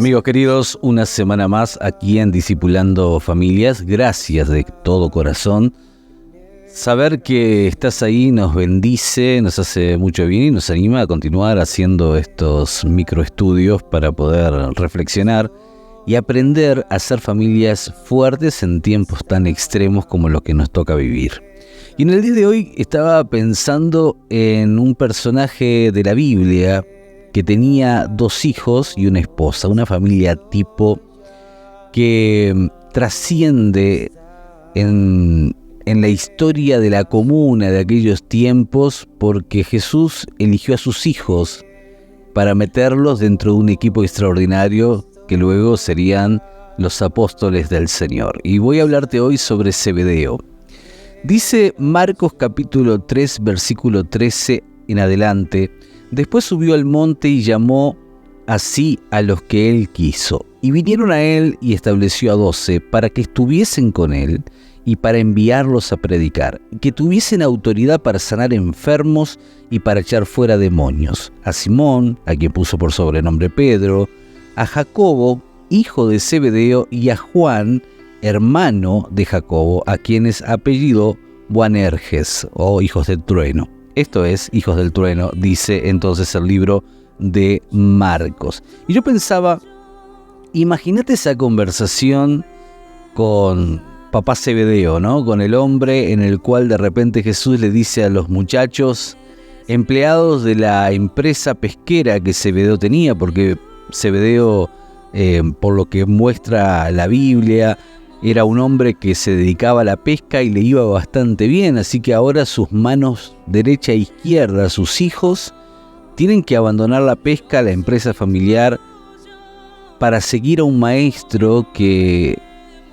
Amigos queridos, una semana más aquí en Discipulando Familias. Gracias de todo corazón. Saber que estás ahí nos bendice, nos hace mucho bien y nos anima a continuar haciendo estos microestudios para poder reflexionar y aprender a ser familias fuertes en tiempos tan extremos como los que nos toca vivir. Y en el día de hoy estaba pensando en un personaje de la Biblia que tenía 2 hijos y una esposa, una familia tipo que trasciende en la historia de la comuna de aquellos tiempos, porque Jesús eligió a sus hijos para meterlos dentro de un equipo extraordinario que luego serían los apóstoles del Señor. Y voy a hablarte hoy sobre Zebedeo. Dice Marcos capítulo 3, versículo 13 en adelante: después subió al monte y llamó así a los que él quiso. Y vinieron a él y estableció a 12 para que estuviesen con él y para enviarlos a predicar, que tuviesen autoridad para sanar enfermos y para echar fuera demonios. A Simón, a quien puso por sobrenombre Pedro, a Jacobo, hijo de Zebedeo, y a Juan, hermano de Jacobo, a quienes apellidó Boanerges, o hijos del trueno. Esto es, hijos del trueno, dice entonces el libro de Marcos. Y yo pensaba, imagínate esa conversación con papá Zebedeo, ¿no? Con el hombre en el cual de repente Jesús le dice a los muchachos, empleados de la empresa pesquera que Zebedeo tenía, porque Zebedeo, por lo que muestra la Biblia, era un hombre que se dedicaba a la pesca y le iba bastante bien, así que ahora sus manos derecha e izquierda, sus hijos, tienen que abandonar la pesca, la empresa familiar, para seguir a un maestro que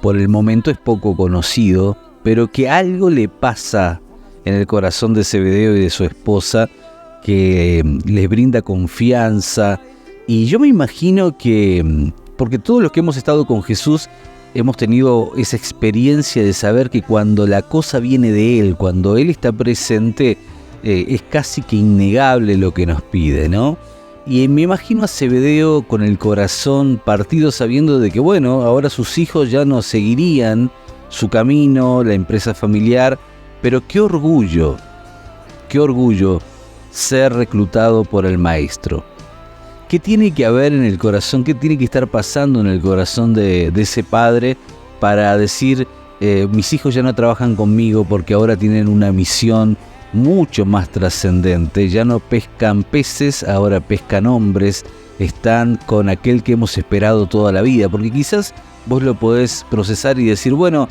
por el momento es poco conocido, pero que algo le pasa en el corazón de Zebedeo y de su esposa, que les brinda confianza. Y yo me imagino que, porque todos los que hemos estado con Jesús hemos tenido esa experiencia de saber que cuando la cosa viene de Él, cuando Él está presente, es casi que innegable lo que nos pide, ¿no? Y me imagino a Zebedeo con el corazón partido, sabiendo de que, bueno, ahora sus hijos ya no seguirían su camino, la empresa familiar, pero qué orgullo ser reclutado por el maestro. ¿Qué tiene que haber en el corazón? ¿Qué tiene que estar pasando en el corazón de ese padre para decir, mis hijos ya no trabajan conmigo porque ahora tienen una misión mucho más trascendente? Ya no pescan peces, ahora pescan hombres, están con aquel que hemos esperado toda la vida. Porque quizás vos lo podés procesar y decir, bueno,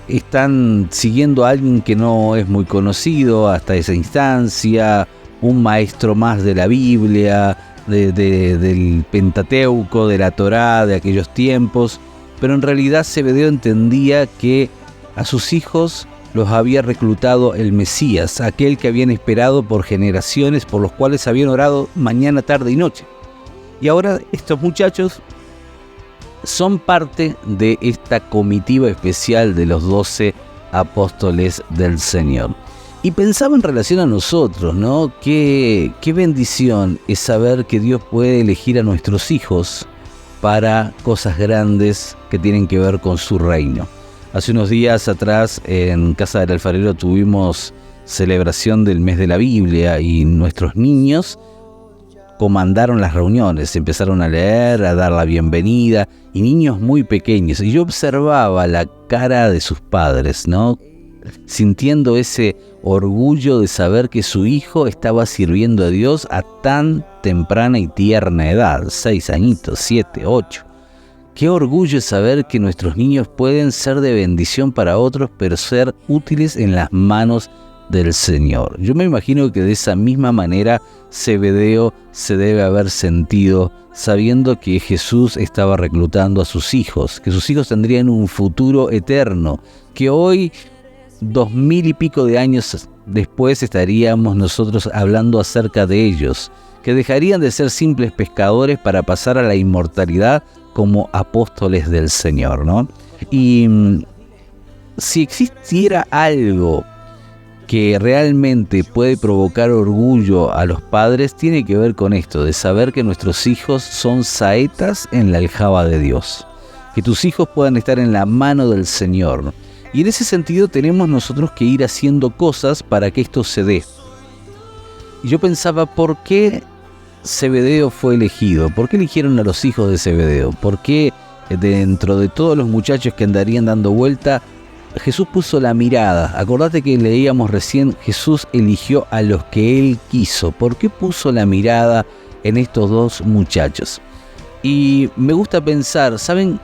están siguiendo a alguien que no es muy conocido hasta esa instancia, un maestro más de la Biblia, del Pentateuco, de la Torá, de aquellos tiempos. Pero en realidad Zebedeo entendía que a sus hijos los había reclutado el Mesías, aquel que habían esperado por generaciones, por los cuales habían orado mañana, tarde y noche. Y ahora estos muchachos son parte de esta comitiva especial de los 12 apóstoles del Señor. Y pensaba en relación a nosotros, ¿no? Qué bendición es saber que Dios puede elegir a nuestros hijos para cosas grandes que tienen que ver con su reino. Hace unos días atrás en Casa del Alfarero tuvimos celebración del mes de la Biblia y nuestros niños comandaron las reuniones, empezaron a leer, a dar la bienvenida, y niños muy pequeños. Y yo observaba la cara de sus padres, ¿no? Sintiendo ese orgullo de saber que su hijo estaba sirviendo a Dios a tan temprana y tierna edad, 6 añitos, 7, 8. Qué orgullo es saber que nuestros niños pueden ser de bendición para otros, pero ser útiles en las manos del Señor. Yo me imagino que de esa misma manera Zebedeo se debe haber sentido sabiendo que Jesús estaba reclutando a sus hijos, que sus hijos tendrían un futuro eterno, que hoy, 2000 y pico de años después, estaríamos nosotros hablando acerca de ellos, que dejarían de ser simples pescadores para pasar a la inmortalidad como apóstoles del Señor, ¿no? Y si existiera algo que realmente puede provocar orgullo a los padres tiene que ver con esto, de saber que nuestros hijos son saetas en la aljaba de Dios. Que tus hijos puedan estar en la mano del Señor. Y en ese sentido tenemos nosotros que ir haciendo cosas para que esto se dé. Y yo pensaba, ¿por qué Zebedeo fue elegido? ¿Por qué eligieron a los hijos de Zebedeo? ¿Por qué dentro de todos los muchachos que andarían dando vuelta, Jesús puso la mirada? Acordate que leíamos recién, Jesús eligió a los que Él quiso. ¿Por qué puso la mirada en estos dos muchachos? Y me gusta pensar, ¿saben?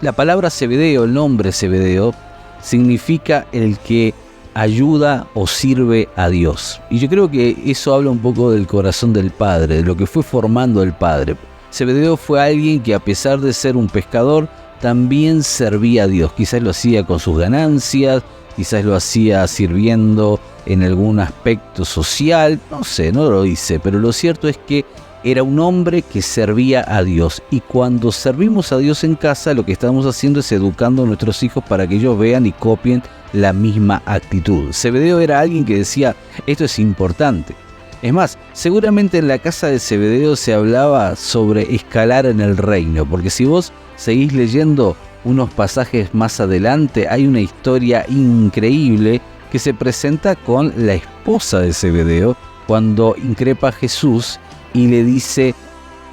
La palabra Zebedeo, el nombre Zebedeo, significa el que ayuda o sirve a Dios. Y yo creo que eso habla un poco del corazón del Padre, de lo que fue formando el Padre. Zebedeo fue alguien que, a pesar de ser un pescador, también servía a Dios. Quizás lo hacía con sus ganancias, quizás lo hacía sirviendo en algún aspecto social, no sé, no lo dice, pero lo cierto es que era un hombre que servía a Dios. Y cuando servimos a Dios en casa, lo que estamos haciendo es educando a nuestros hijos para que ellos vean y copien la misma actitud. Zebedeo era alguien que decía, esto es importante. Es más, seguramente en la casa de Zebedeo se hablaba sobre escalar en el reino, porque si vos seguís leyendo unos pasajes más adelante, hay una historia increíble que se presenta con la esposa de Zebedeo cuando increpa a Jesús y le dice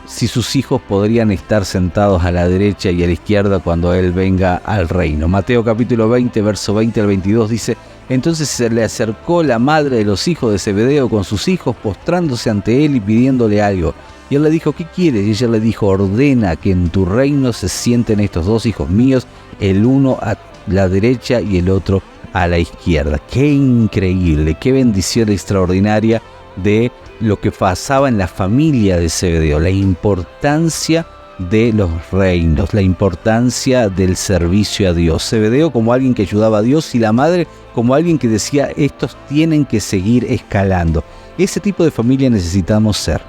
si sus hijos podrían estar sentados a la derecha y a la izquierda cuando Él venga al reino. Mateo capítulo 20, verso 20 al 22 dice: entonces se le acercó la madre de los hijos de Zebedeo con sus hijos, postrándose ante Él y pidiéndole algo. Y Él le dijo: ¿qué quieres? Y ella le dijo: ordena que en tu reino se sienten estos dos hijos míos, el uno a la derecha y el otro a la izquierda. ¡Qué increíble! ¡Qué bendición extraordinaria de lo que pasaba en la familia de Zebedeo! La importancia de los reinos, la importancia del servicio a Dios. Zebedeo como alguien que ayudaba a Dios y la madre como alguien que decía: estos tienen que seguir escalando. Ese tipo de familia necesitamos ser.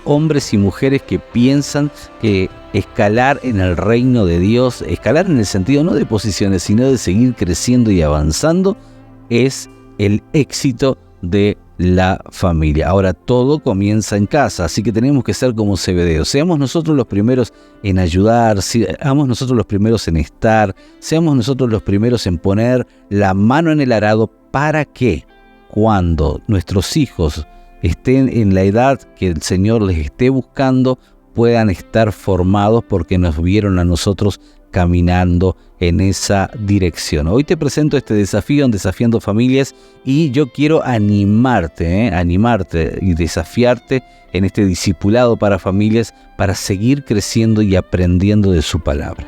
Hombres y mujeres que piensan que escalar en el reino de Dios, escalar en el sentido no de posiciones, sino de seguir creciendo y avanzando, es el éxito de la familia. Ahora, todo comienza en casa, así que tenemos que ser como Zebedeo. Seamos nosotros los primeros en ayudar, seamos nosotros los primeros en estar, seamos nosotros los primeros en poner la mano en el arado para que cuando nuestros hijos estén en la edad que el Señor les esté buscando, puedan estar formados porque nos vieron a nosotros caminando en esa dirección. Hoy te presento este desafío en Desafiando Familias y yo quiero animarte y desafiarte en este discipulado para familias para seguir creciendo y aprendiendo de su palabra.